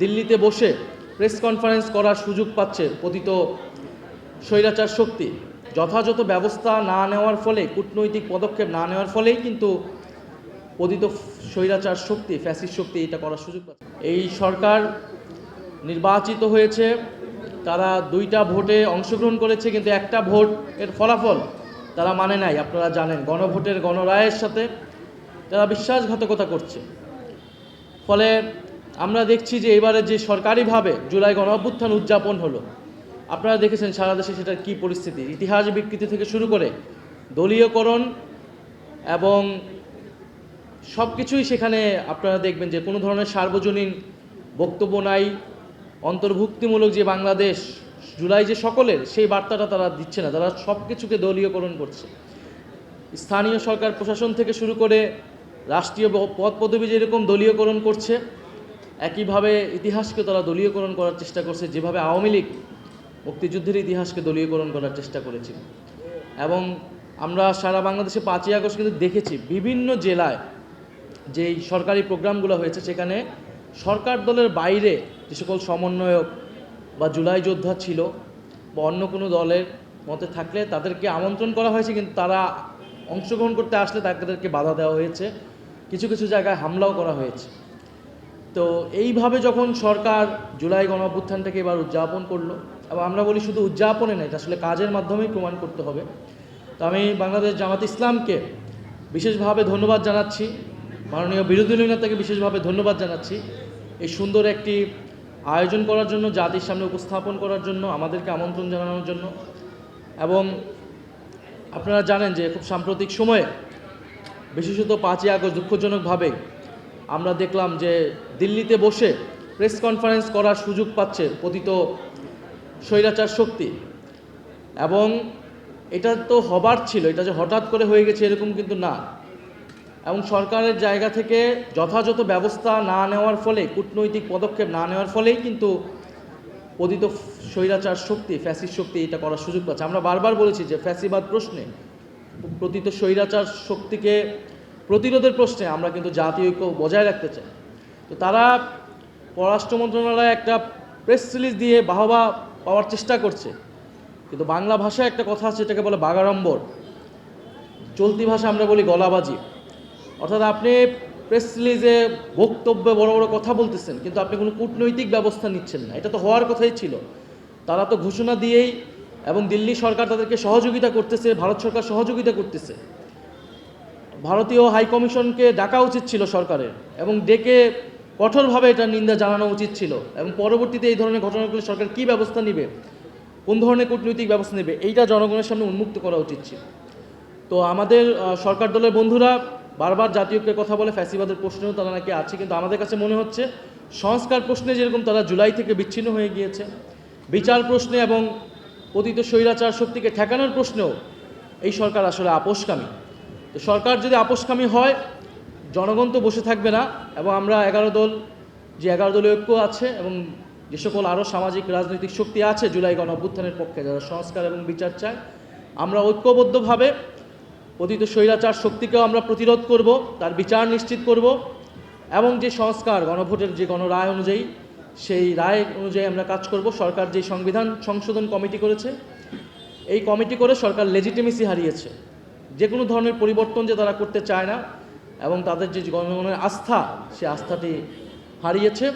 দিল্লিতে বসে press conference করার সুযোগ পাচ্ছে পতিত স্বৈরাচার শক্তি। যথাযথ ব্যবস্থা না নেওয়ার ফলে, কূটনৈতিক পদক্ষেপ না নেওয়ার ফলেই কিন্তু পতিত স্বৈরাচার শক্তি, ফ্যাসিস্ট শক্তি এটা করার সুযোগ পাচ্ছে। এই সরকার নির্বাচিত হয়েছে, তারা 2টা ভোটে অংশগ্রহণ করেছে, কিন্তু একটা ভোট এর ফলাফল তারা মানে নাই। আপনারা জানেন, গণভোটের গণরায়ের সাথে তারা বিশ্বাসঘাতকতা করছে। ফলে আমরা দেখছি যে এবারে যে সরকারিভাবে জুলাই গণঅভ্যুত্থান উদযাপন হলো, আপনারা দেখেছেন সারা দেশে সেটার কী পরিস্থিতি। ইতিহাস বিকৃতি থেকে শুরু করে দলীয়করণ এবং সব কিছুই সেখানে আপনারা দেখবেন যে কোনো ধরনের সার্বজনীন বক্তব্য নাই। অন্তর্ভুক্তিমূলক যে বাংলাদেশ, জুলাই যে সকলের, সেই বার্তাটা তারা দিচ্ছে না। তারা সব কিছুকে দলীয়করণ করছে। স্থানীয় সরকার প্রশাসন থেকে শুরু করে রাষ্ট্রীয় পদ পদবি যেরকম দলীয়করণ করছে, একইভাবে ইতিহাসকে তারা দলীয়করণ করার চেষ্টা করছে, যেভাবে আওয়ামী লীগ মুক্তিযুদ্ধের ইতিহাসকে দলীয়করণ করার চেষ্টা করেছিল। এবং আমরা সারা বাংলাদেশে 5ই আগস্ট কিন্তু দেখেছি বিভিন্ন জেলায় যেই সরকারি প্রোগ্রামগুলো হয়েছে, সেখানে সরকার দলের বাইরে যে সকল সমন্বয়ক বা জুলাই যোদ্ধা ছিল বা অন্য কোনো দলের মতে থাকলে তাদেরকে আমন্ত্রণ করা হয়েছে, কিন্তু তারা অংশগ্রহণ করতে আসলে তাদেরকে বাধা দেওয়া হয়েছে, কিছু কিছু জায়গায় হামলাও করা হয়েছে। তো এইভাবে যখন সরকার জুলাই গণঅভ্যুত্থানটাকে এবার উদযাপন করলো, এবং আমরা বলি শুধু উদযাপনে নয়, এটা আসলে কাজের মাধ্যমেই প্রমাণ করতে হবে। তো আমি বাংলাদেশ জামাত ইসলামকে বিশেষভাবে ধন্যবাদ জানাচ্ছি, মাননীয় বিরোধী দলীয় নেতাকে বিশেষভাবে ধন্যবাদ জানাচ্ছি এই সুন্দর একটি আয়োজন করার জন্য, জাতির সামনে উপস্থাপন করার জন্য, আমাদেরকে আমন্ত্রণ জানানোর জন্য। এবং আপনারা জানেন যে খুব সাম্প্রতিক সময়ে, বিশেষত 5ই আগস্ট দুঃখজনকভাবে আমরা দেখলাম যে দিল্লিতে বসে প্রেস কনফারেন্স করার সুযোগ পাচ্ছে পতিত স্বৈরাচার শক্তি। এবং এটা তো হবার ছিল, এটা যে হঠাৎ করে হয়ে গেছে এরকম কিন্তু না। এবং সরকারের জায়গা থেকে যথাযথ ব্যবস্থা না নেওয়ার ফলে, কূটনৈতিক পদক্ষেপ না নেওয়ার ফলেই কিন্তু পতিত স্বৈরাচার শক্তি, ফ্যাসিস্ট শক্তি এটা করার সুযোগ পাচ্ছে। আমরা বারবার বলেছি যে ফ্যাসিবাদ প্রশ্নে, পতিত স্বৈরাচার শক্তিকে প্রতিরোধের প্রশ্নে আমরা কিন্তু জাতীয় ঐক্য বজায় রাখতে চাই। তো তারা পররাষ্ট্র মন্ত্রণালয়ে একটা প্রেস রিলিজ দিয়ে বাহবা পাওয়ার চেষ্টা করছে, কিন্তু বাংলা ভাষায় একটা কথা আছে, এটাকে বলে বাগাড়ম্বর, চলতি ভাষা আমরা বলি গলাবাজি। অর্থাৎ আপনি প্রেস রিলিজে বক্তব্যে বড় বড় কথা বলতেছেন, কিন্তু আপনি কোনো কূটনৈতিক ব্যবস্থা নিচ্ছেন না। এটা তো হওয়ার কথাই ছিল। তারা তো ঘোষণা দিয়েই, এবং দিল্লি সরকার তাদেরকে সহযোগিতা করতেছে, ভারত সরকার সহযোগিতা করতেছে। ভারতীয় হাইকমিশনকে ডাকা উচিত ছিল সরকারের, এবং ডেকে কঠোরভাবে এটা নিন্দা জানানো উচিত ছিল। এবং পরবর্তীতে এই ধরনের ঘটনাগুলো সরকার কী ব্যবস্থা নেবে, কোন ধরনের কূটনৈতিক ব্যবস্থা নেবে, এইটা জনগণের সামনে উন্মুক্ত করা উচিত ছিল। তো আমাদের সরকার দলের বন্ধুরা বারবার জাতীয় ঐক্যের কথা বলে, ফ্যাসিবাদের প্রশ্নেও তারা নাকি আছে, কিন্তু আমাদের কাছে মনে হচ্ছে সংস্কার প্রশ্নে যেরকম তারা জুলাই থেকে বিচ্ছিন্ন হয়ে গিয়েছে, বিচার প্রশ্নে এবং পতিত স্বৈরাচার শক্তিকে ঠেকানোর প্রশ্নেও এই সরকার আসলে আপোষকামী। তো সরকার যদি আপোষকামী হয়, জনগণ তো বসে থাকবে না। এবং আমরা 11 দল, যে 11 দলীয় ঐক্য আছে, এবং যে সকল আরও সামাজিক রাজনৈতিক শক্তি আছে জুলাই গণঅভ্যুত্থানের পক্ষে, যারা সংস্কার এবং বিচার চায়, আমরা ঐক্যবদ্ধভাবে পতিত স্বৈরাচার শক্তিকেও আমরা প্রতিরোধ করব, তার বিচার নিশ্চিত করব, এবং যে সংস্কার গণভোটের যে গণরায় অনুযায়ী, সেই রায় অনুযায়ী আমরা কাজ করব। সরকার যে সংবিধান সংশোধন কমিটি করেছে, এই কমিটি করে সরকার লেজিটিমেসি হারিয়েছে। যে কোনো ধরনের পরিবর্তন যে তারা করতে চায় না, এবং তাদের যে জনগণের আস্থা, সে আস্থাটি হারিয়েছে।